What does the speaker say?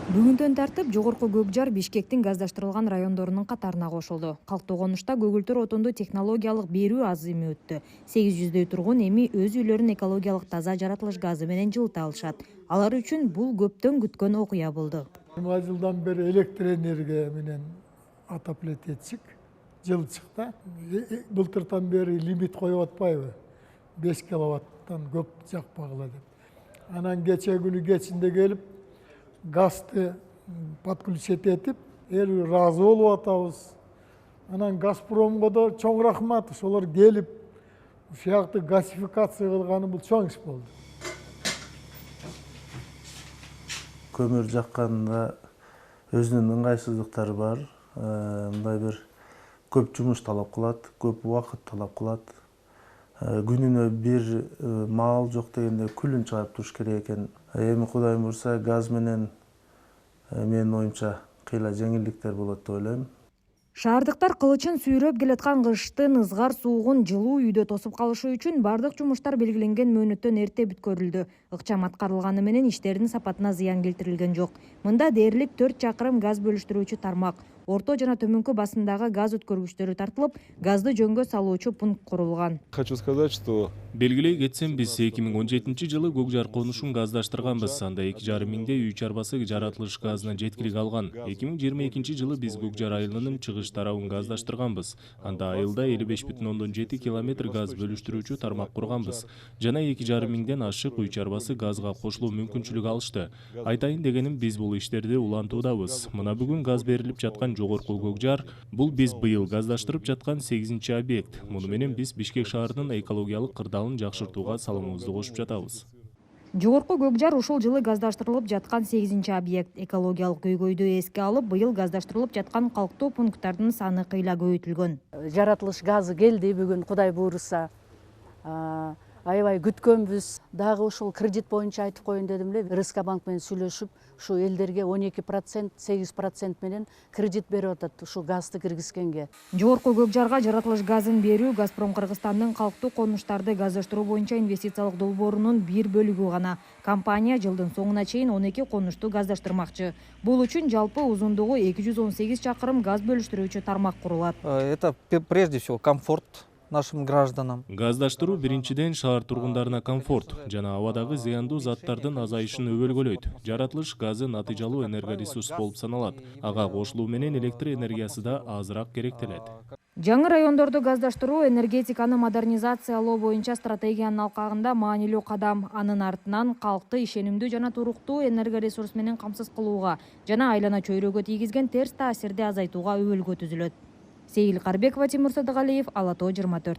Бүгүндөн тартып Жогорку Көкжар Бишкектин газдаштырылган райондорунун катарына кошулду. Калтоогонушта көгүлтүр отунду технологиялык берүү азымы өттү. 800 тургун эми өз үйлөрүн экологиялык таза жаратылыш газы менен жылыта алышат. Алар үчүн бул көптөн күткөн окуя болду. 20 жылдан бери электр энергия менен отоплять этсик, жылчыкта. Былтыртан бери лимит коюп атпайбы? 5 киловаттан көп жакпагыла деп. Анан кече күнү кечинде келип газды подключить етіп, ел разы болуп атабыз. Анан Газпромго да чоң рахмат, солар келип, ушакты газификация кылганы бул чоң иш болду. Көмір жаққанда өзүнүн ыңгайсыздыктары бар. Мындай бир көп жумуш талап кылат, көп убакыт талап кылат. Күнүнө бир маал жок дегенде күлүн чыгарып туруш керек экен. Эми Кудайым бурса газ менен менин оюмча кыйла жеңилдиктер болот деп ойлойм. Шаардыктар кылычын сүйрөп келаткан кыштын ызгар суугун жылуу үйдө тосуп калышы үчүн бардык жумуштар белгиленген мөөнөттөн эрте бүткөрүлдү. Ыкчам аткарылганы менен иштердин сапатына зыян келтирилген жок. Мында дээрлик 4 чакырым газ бөлүштүрүүчү тармак, орто жана төмөнкү басымдагы газ өткөргүчтөрү тартылып, газды жөнгө салуучу пункт курулган. Хочу сказать, что белгилей кетсем, биз 2017 жылы Көкжар конушун газдаштырганбыз. Анда 2,5 миңдей үй чарбасы жаратылыш газына жеткилик алган. 2022 жылы биз Көкжар айылынын чыгыш тарабын газдаштырганбыз. Анда айылда 55,7 километр газ бөлүштүрүүчү тармак курганбыз. Жана 2,5 миңден ашык үй чарбасы газга кошулуу мүмкүнчүлүк алышты. Айтайын дегеним, биз бул иштерди улантуудабыз. Мына бүгүн газ берилип жаткан Жогорку Көкжар, бул биз быйыл газдаштырып жаткан 8-чи объект. Муну менен биз Бишкек шаарынын экологиялык кырдаалын жакшыртууга салымыбызды кошуп жатабыз. Жогорку Көкжар ушул жылы газдаштырылып жаткан 8-чи объект. Экологиялык көйгөйдү эске алып, быйыл газдаштырылып жаткан калктуу пункттардын саны кыйла көбөйтүлгөн. Жаратылыш газы келди бүгүн, Кудай буйруса. Аябай күткөнбүз. Дагы ушул кредит боюнча айтып коеюн дедим эле. РСК банк менен сүйлөшүп, ушу элдерге 12%, 8% менен кредит берип атат ушул газды киргизгенге. Жогорку Көкжарга жаратылыш газын берүү Газпром Кыргызстандын калктуу конуштарды газдаштыруу боюнча инвестициялык долбоорунун бир бөлүгү гана. Компания жылдын соңуна чейин 12 конушту газдаштырмакчы. Бул үчүн жалпы узундугу 218 чакырым газ бөлүштүрүүчү тармак курулат. Это прежде всего комфорт нашим гражданам. Газдаштыруу биринчиден шаар тургундарына комфорт жана абадагы зыяндуу заттардын азайышын өбөлгөлөйт. Жаратылыш газы натыйжалуу энергоресурс болуп саналат. Ага кошулуу менен электр энергиясы да азыраак керектелет. Жаңы райондорду газдаштыруу энергетиканы модернизациялоо боюнча стратегиянын алкагында маанилүү кадам. Анын артынан калкты ишенимдүү жана туруктуу энергоресурс менен камсыз кылууга жана айлана чөйрөгө тийгизген терс таасирди азайтууга өбөлгө түзүлөт. Сейил Карбекова, Тимур Садыгалиев, Ала Тоо 24.